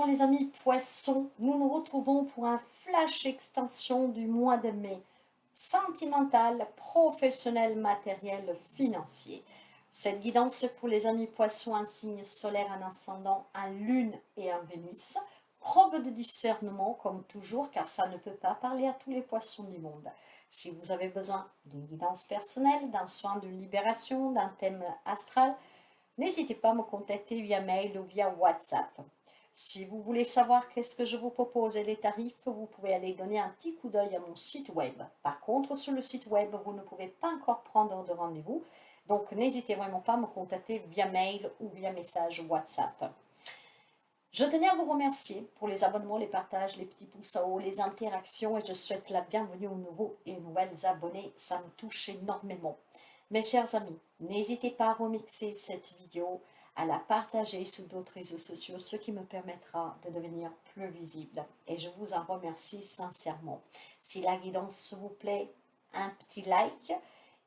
les amis poissons, nous nous retrouvons pour un flash extension du mois de mai. Sentimental, professionnel, matériel, financier. Cette guidance pour les amis poissons, un signe solaire, un ascendant, un lune et un Vénus. Preuve de discernement comme toujours, car ça ne peut pas parler à tous les poissons du monde. Si vous avez besoin d'une guidance personnelle, d'un soin de libération, d'un thème astral, n'hésitez pas à me contacter via mail ou via WhatsApp. Si vous voulez savoir qu'est-ce que je vous propose et les tarifs, vous pouvez aller donner un petit coup d'œil à mon site web. Par contre, sur le site web, vous ne pouvez pas encore prendre de rendez-vous. Donc, n'hésitez vraiment pas à me contacter via mail ou via message WhatsApp. Je tenais à vous remercier pour les abonnements, les partages, les petits pouces en haut, les interactions et je souhaite la bienvenue aux nouveaux et aux nouvelles abonnés. Ça me touche énormément. Mes chers amis, n'hésitez pas à remixer cette vidéo, à la partager sur d'autres réseaux sociaux, ce qui me permettra de devenir plus visible. Et je vous en remercie sincèrement. Si la guidance vous plaît, un petit like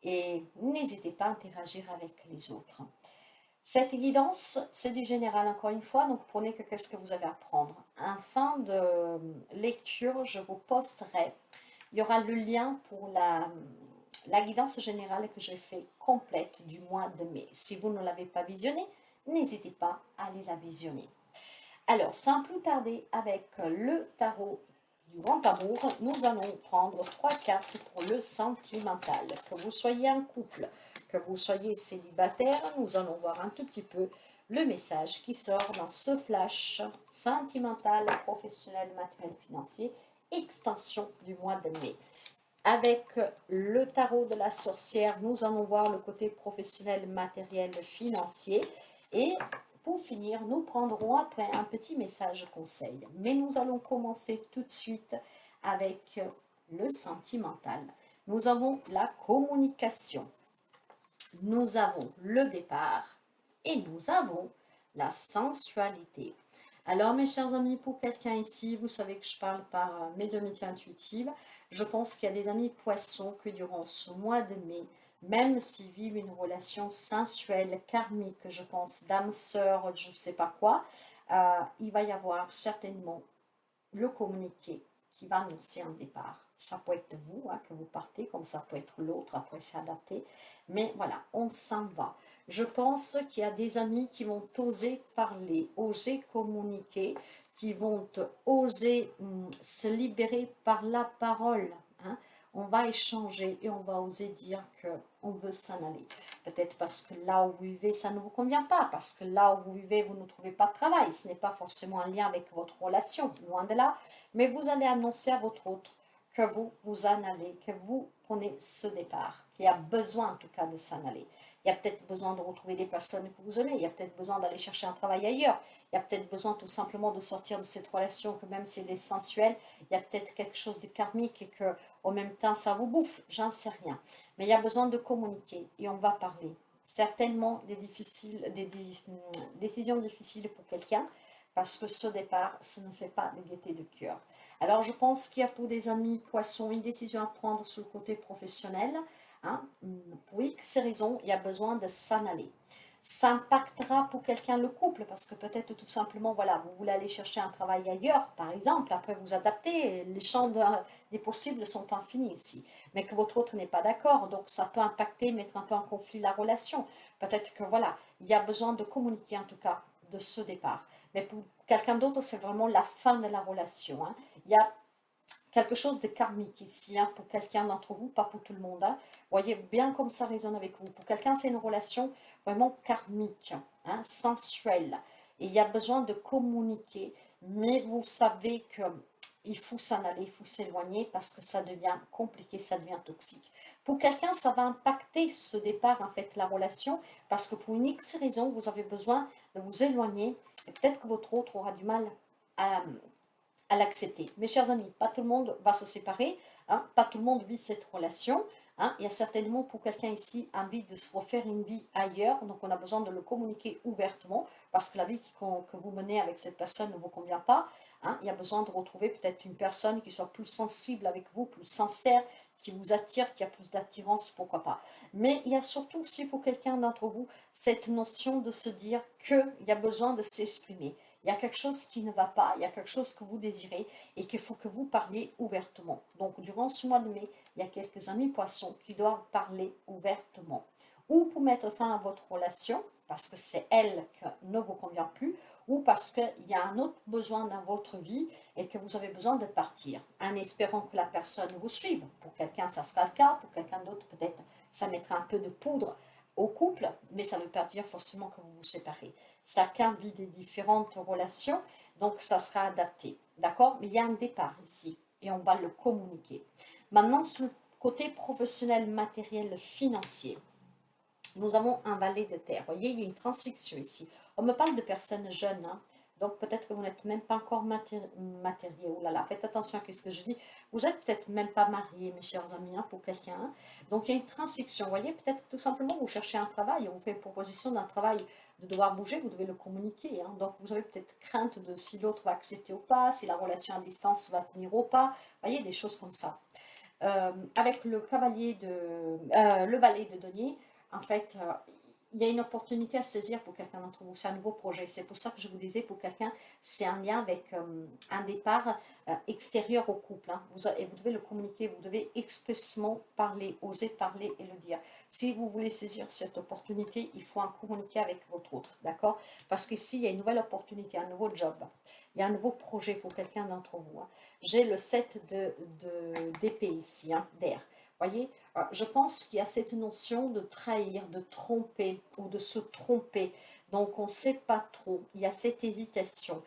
et n'hésitez pas à interagir avec les autres. Cette guidance, c'est du général encore une fois, donc prenez que qu'est-ce que vous avez à prendre. En fin de lecture, je vous posterai, il y aura le lien pour la guidance générale que j'ai fait complète du mois de mai. Si vous ne l'avez pas visionnée, n'hésitez pas à aller la visionner. Alors, sans plus tarder, avec le tarot du grand amour, nous allons prendre 3 cartes pour le sentimental. Que vous soyez en couple, que vous soyez célibataire, nous allons voir un tout petit peu le message qui sort dans ce flash sentimental, professionnel, matériel, financier, extension du mois de mai. Avec le tarot de la sorcière, nous allons voir le côté professionnel, matériel, financier. Et pour finir, nous prendrons après un petit message conseil. Mais nous allons commencer tout de suite avec le sentimental. Nous avons la communication. Nous avons le départ. Et nous avons la sensualité. Alors, mes chers amis, pour quelqu'un ici, vous savez que je parle par médiumnité intuitive. Je pense qu'il y a des amis poissons que durant ce mois de mai, même s'ils vivent une relation sensuelle, karmique, je pense, d'âme sœur, je ne sais pas quoi, il va y avoir certainement le communiqué qui va annoncer un départ. Ça peut être vous que vous partez, comme ça peut être l'autre, après c'est adapté. Mais voilà, on s'en va. Je pense qu'il y a des amis qui vont oser parler, oser communiquer, qui vont oser se libérer par la parole. On va échanger et on va oser dire qu'on veut s'en aller. Peut-être parce que là où vous vivez, ça ne vous convient pas, parce que là où vous vivez, vous ne trouvez pas de travail. Ce n'est pas forcément un lien avec votre relation, loin de là. Mais vous allez annoncer à votre autre que vous vous en allez, que vous prenez ce départ, qui a besoin en tout cas de s'en aller. Il y a peut-être besoin de retrouver des personnes que vous aimez, il y a peut-être besoin d'aller chercher un travail ailleurs, il y a peut-être besoin tout simplement de sortir de cette relation que même si elle est sensuelle, il y a peut-être quelque chose de karmique et que en même temps ça vous bouffe, j'en sais rien. Mais il y a besoin de communiquer et on va parler. Certainement des décisions difficiles pour quelqu'un parce que ce départ, ça ne fait pas de gaieté de cœur. Alors je pense qu'il y a pour des amis poissons une décision à prendre sur le côté professionnel. Pour X raisons, il y a besoin de s'en aller. Ça impactera pour quelqu'un le couple parce que peut-être tout simplement, voilà, vous voulez aller chercher un travail ailleurs, par exemple, après vous adaptez, les champs des possibles sont infinis ici, mais que votre autre n'est pas d'accord, donc ça peut impacter, mettre un peu en conflit la relation. Peut-être que voilà, il y a besoin de communiquer en tout cas de ce départ. Mais pour quelqu'un d'autre, c'est vraiment la fin de la relation. Il y a quelque chose de karmique ici, pour quelqu'un d'entre vous, pas pour tout le monde. Voyez bien comme ça résonne avec vous. Pour quelqu'un, c'est une relation vraiment karmique, sensuelle. Et il y a besoin de communiquer, mais vous savez que il faut s'en aller, il faut s'éloigner parce que ça devient compliqué, ça devient toxique. Pour quelqu'un, ça va impacter ce départ, en fait, la relation, parce que pour une X raison, vous avez besoin de vous éloigner et peut-être que votre autre aura du mal à l'accepter. Mes chers amis, pas tout le monde va se séparer, pas tout le monde vit cette relation. Il y a certainement pour quelqu'un ici envie de se refaire une vie ailleurs, donc on a besoin de le communiquer ouvertement, parce que la vie que vous menez avec cette personne ne vous convient pas. Il y a besoin de retrouver peut-être une personne qui soit plus sensible avec vous, plus sincère, qui vous attire, qui a plus d'attirance, pourquoi pas. Mais il y a surtout aussi pour quelqu'un d'entre vous cette notion de se dire qu'il y a besoin de s'exprimer. Il y a quelque chose qui ne va pas, il y a quelque chose que vous désirez et qu'il faut que vous parliez ouvertement. Donc, durant ce mois de mai, il y a quelques amis poissons qui doivent parler ouvertement. Ou pour mettre fin à votre relation, parce que c'est elle qui ne vous convient plus, ou parce qu'il y a un autre besoin dans votre vie et que vous avez besoin de partir, en espérant que la personne vous suive. Pour quelqu'un, ça sera le cas, pour quelqu'un d'autre, peut-être, ça mettra un peu de poudre au couple, mais ça ne veut pas dire forcément que vous vous séparez. Chacun vit des différentes relations, donc ça sera adapté. D'accord? Mais il y a un départ ici, et on va le communiquer. Maintenant, sur le côté professionnel, matériel, financier, nous avons un valet de terre. Vous voyez, il y a une transition ici. On me parle de personnes jeunes, hein. Donc peut-être que vous n'êtes même pas encore matériés. Oh là là, faites attention à ce que je dis. Vous n'êtes peut-être même pas mariés, mes chers amis, hein, pour quelqu'un. Hein. Donc il y a une transition. Vous voyez, peut-être que tout simplement vous cherchez un travail, on vous fait une proposition d'un travail de devoir bouger, vous devez le communiquer. Hein. Donc vous avez peut-être crainte de si l'autre va accepter ou pas, si la relation à distance va tenir ou pas. Vous voyez, des choses comme ça. Avec le le valet de denier, en fait, il y a une opportunité à saisir pour quelqu'un d'entre vous. C'est un nouveau projet. C'est pour ça que je vous disais, pour quelqu'un, c'est un lien avec un départ extérieur au couple. Hein. Et vous devez le communiquer, vous devez expressément parler, oser parler et le dire. Si vous voulez saisir cette opportunité, il faut en communiquer avec votre autre, d'accord? Parce qu'ici, il y a une nouvelle opportunité, un nouveau job. Il y a un nouveau projet pour quelqu'un d'entre vous. Hein. J'ai le 7 d'épée ici, hein, d'air. Voyez, je pense qu'il y a cette notion de trahir, de tromper ou de se tromper. Donc, on ne sait pas trop. Il y a cette hésitation.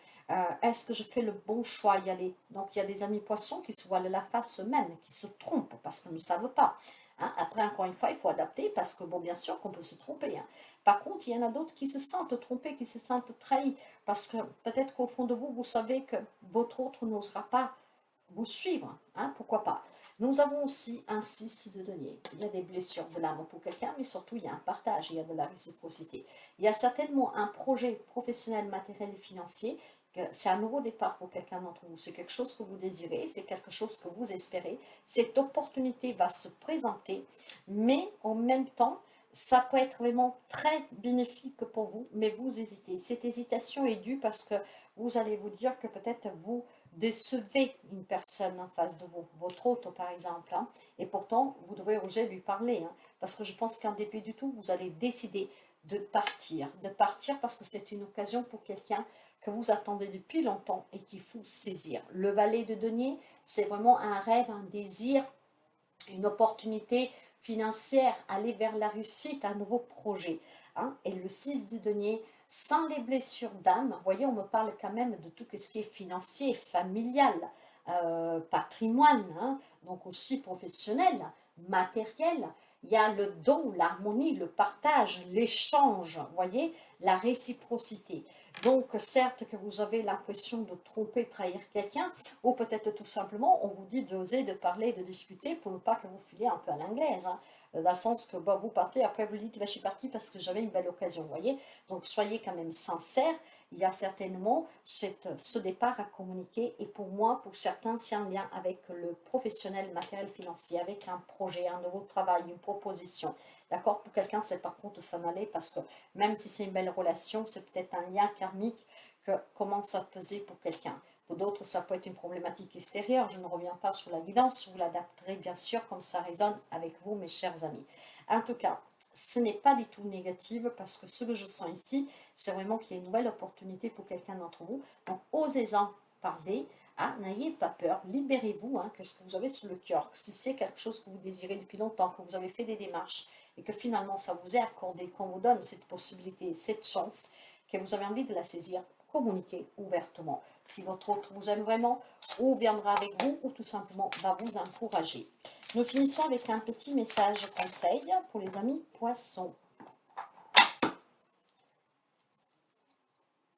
Est-ce que je fais le bon choix à y aller? Donc, il y a des amis poissons qui se voilent la face eux-mêmes, qui se trompent parce qu'ils ne savent pas. Hein. Après, encore une fois, il faut adapter parce que, bon, bien sûr qu'on peut se tromper. Hein. Par contre, il y en a d'autres qui se sentent trompés, qui se sentent trahis parce que peut-être qu'au fond de vous, vous savez que votre autre n'osera pas vous suivre, hein, pourquoi pas. Nous avons aussi un 6 de denier. Il y a des blessures de l'âme pour quelqu'un, mais surtout il y a un partage, il y a de la réciprocité. Il y a certainement un projet professionnel, matériel et financier. C'est un nouveau départ pour quelqu'un d'entre vous. C'est quelque chose que vous désirez, c'est quelque chose que vous espérez. Cette opportunité va se présenter, mais en même temps, ça peut être vraiment très bénéfique pour vous, mais vous hésitez. Cette hésitation est due parce que vous allez vous dire que peut-être vous décevez une personne en face de vous, votre hôte par exemple, hein, et pourtant vous devrez oser lui parler, hein, parce que je pense qu'en dépit du tout, vous allez décider de partir parce que c'est une occasion pour quelqu'un que vous attendez depuis longtemps et qu'il faut saisir. Le valet de denier, c'est vraiment un rêve, un désir, une opportunité financière, aller vers la réussite, un nouveau projet. Hein. Et le 6 de denier, sans les blessures d'âme, vous voyez, on me parle quand même de tout ce qui est financier, familial, patrimoine, hein, donc aussi professionnel, matériel. Il y a le don, l'harmonie, le partage, l'échange, vous voyez, la réciprocité. Donc, certes que vous avez l'impression de tromper, trahir quelqu'un, ou peut-être tout simplement, on vous dit d'oser, de parler, de discuter pour ne pas que vous filiez un peu à l'anglaise. Hein, dans le sens que bah, vous partez, après vous dites, bah, je suis partie parce que j'avais une belle occasion, vous voyez. Donc, soyez quand même sincères. Il y a certainement ce départ à communiquer. Et pour moi, pour certains, c'est un lien avec le professionnel, matériel, financier, avec un projet, un nouveau travail, une proposition. D'accord? Pour quelqu'un, c'est par contre s'en aller parce que même si c'est une belle relation, c'est peut-être un lien karmique que commence à peser pour quelqu'un. Pour d'autres, ça peut être une problématique extérieure. Je ne reviens pas sur la guidance. Vous l'adapterez bien sûr comme ça résonne avec vous, mes chers amis. En tout cas, ce n'est pas du tout négatif parce que ce que je sens ici, c'est vraiment qu'il y a une nouvelle opportunité pour quelqu'un d'entre vous. Donc, osez-en parler. Hein, n'ayez pas peur, libérez-vous, hein, qu'est-ce que vous avez sur le cœur. Si c'est quelque chose que vous désirez depuis longtemps, que vous avez fait des démarches et que finalement ça vous est accordé, qu'on vous donne cette possibilité, cette chance, que vous avez envie de la saisir, communiquez ouvertement. Si votre autre vous aime vraiment, ou viendra avec vous, ou tout simplement va vous encourager. Nous finissons avec un petit message conseil pour les amis poissons.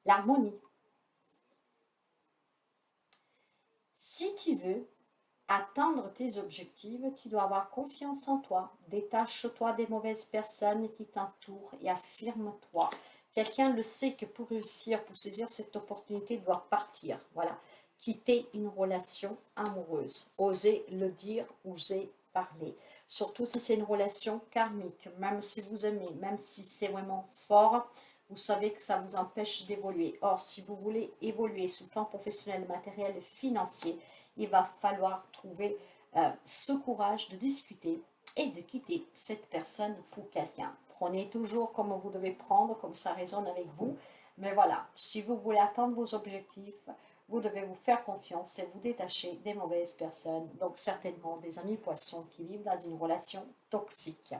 L'harmonie. Si tu veux atteindre tes objectifs, tu dois avoir confiance en toi. Détache-toi des mauvaises personnes qui t'entourent et affirme-toi. Quelqu'un le sait que pour réussir, pour saisir cette opportunité, il doit partir. Voilà. Quitter une relation amoureuse. Oser le dire, oser parler. Surtout si c'est une relation karmique, même si vous aimez, même si c'est vraiment fort, vous savez que ça vous empêche d'évoluer. Or, si vous voulez évoluer sur le plan professionnel, matériel et financier, il va falloir trouver ce courage de discuter et de quitter cette personne pour quelqu'un. Prenez toujours comme vous devez prendre, comme ça résonne avec vous. Mais voilà, si vous voulez atteindre vos objectifs, vous devez vous faire confiance et vous détacher des mauvaises personnes, donc certainement des amis poissons qui vivent dans une relation toxique.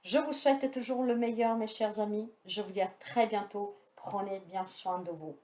Je vous souhaite toujours le meilleur, mes chers amis. Je vous dis à très bientôt. Prenez bien soin de vous.